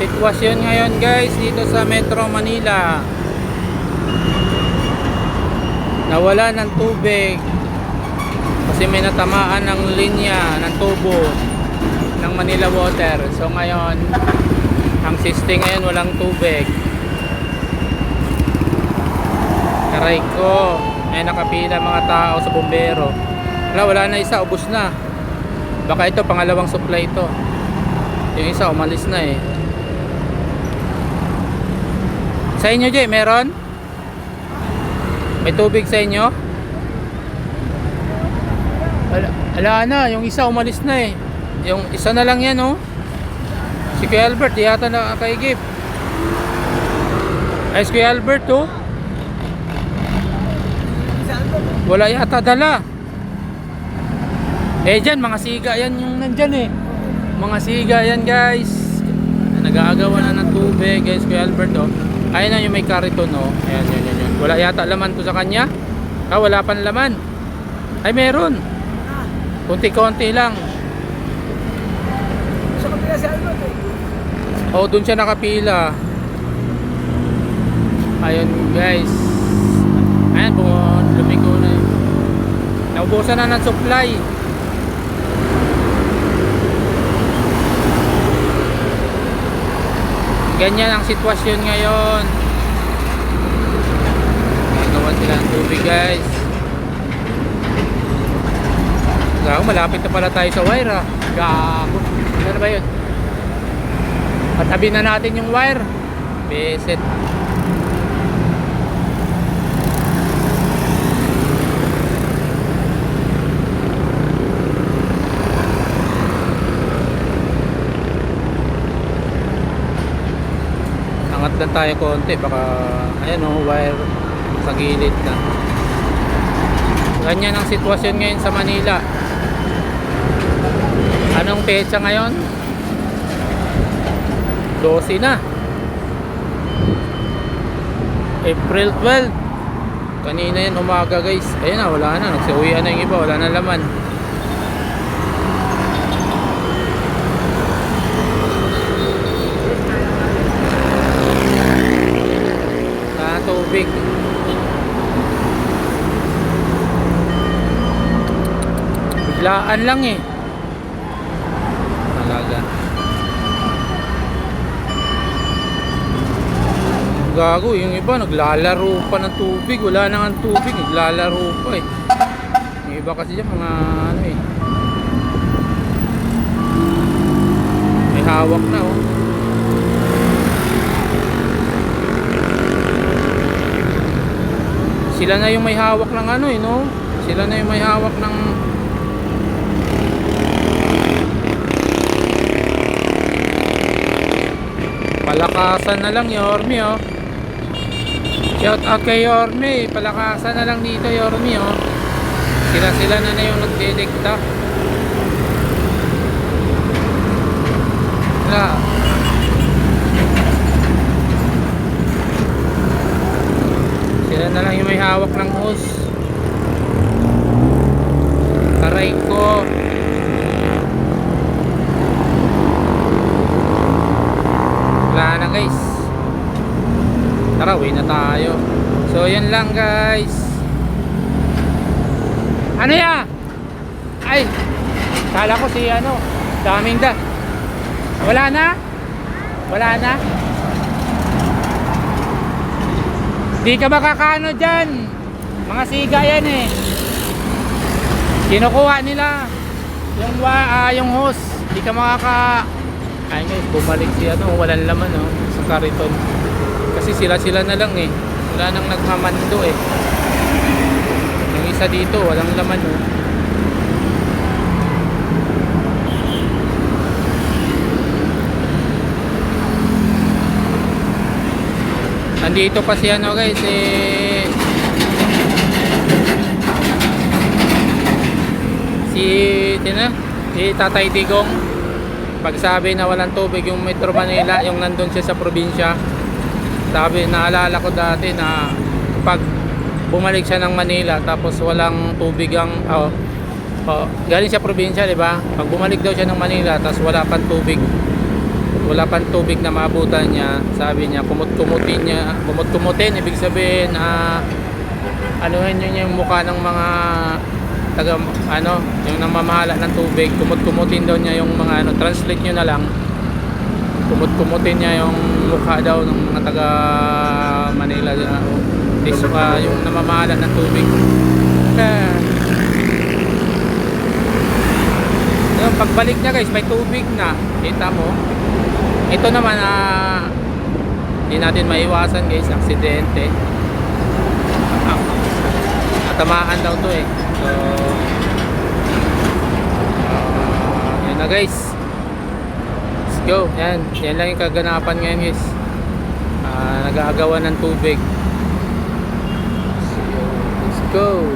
Sitwasyon ngayon guys dito sa Metro Manila, nawala ng tubig kasi may natamaan ng linya ng tubo ng Manila Water. So ngayon ang system ngayon walang tubig. Karay ko, may nakapila mga tao sa bumbero. Wala na isa, ubos na. Baka ito pangalawang supply ito. Yung isa umalis na eh. Sa inyo Jay, meron? May tubig sa inyo? Ala na, yung isa umalis na eh. Yung isa na lang yan oh. Si Kuya Albert, di yata na kay Gip. Ay, si Kuya Albert oh. Wala yata dala. Eh dyan, mga siga yan yung nandyan eh. Mga siga yan guys. Nag-aagawan na ng tubig guys, Kuya Albert oh. Ayun na yung may kariton oh. Ayan, yun. Wala yata laman to sa kanya. Wala pan laman. Ay meron. Kunti-konti lang. Sa kapila si Albert eh. Oh, dun siya nakapila. Ayun guys. Ayan, lumiko na yun. Naubusan na ng supply. Ganyan ang sitwasyon ngayon. Nagawan sila ng tubig guys. Gago, malapit na pala tayo sa wire ah. Gago. Ano ba yun? Patabi na natin yung wire. Beset. Angat lang tayo konti, baka ayan o, wire sa gilid na. Ganyan ang sitwasyon ngayon sa Manila. Anong petsa ngayon? 12 na, April 12. Kanina yan umaga guys. Ayun na, wala na, nagsiuwian na yung iba, wala na laman. Tubig. Biglaan lang eh. Talaga. Gago, yung iba naglalaro pa ng tubig. Wala na nga tubig, naglalaro pa eh. Yung iba kasi dyan mga ano eh. May hawak na oh. Sila na yung may hawak ng ano eh, no? Sila na yung may hawak ng palakasan na lang, Yorme, oh. Shout out kay Yorme, palakasan na lang dito, Yorme, oh. Sila na yung nagdedikta. Wala. Sila na lang yung may hawak ng hose. Taray ko. Wala na guys. Tara, uwi na tayo. So yun lang guys. Ano ya? Ay, kala ko si ano, daming da. Wala na? Wala na? Di ka makakaano dyan. Mga siga yan eh. Kinukuha nila yung hose. Di ka makaka... Ay guys, bumalik si ano, walang laman oh, sa kariton. Kasi sila na lang eh. Wala nang nagmamando eh. Yung isa dito, walang laman oh. Nandito pa si ano guys eh, si Tatay Digong. Pagsabi na walang tubig yung Metro Manila, yung nandun siya sa probinsya. Sabi, naalala ko dati na pag bumalik siya ng Manila tapos walang tubig ang galing siya probinsya, di ba? Pag bumalik daw siya ng Manila tapos wala pang tubig, wala pang tubig na maabutan niya. Sabi niya, kumut-kumutin, ibig sabihin, anuhin niyo yung mukha ng mga taga, yung namamahala ng tubig, kumut-kumutin daw niya yung mga, translate niyo na lang, kumut-kumutin niya yung mukha daw ng mga taga Manila, yung namamahala ng tubig. Yung pagbalik niya guys, may tubig na, kita mo. Ito naman, hindi natin maiwasan guys, aksidente. Tamaan daw to eh. So yun na guys, let's go. Yan lang yung kaganapan ngayon guys. Nag-aagawan ng tubig. So, let's go.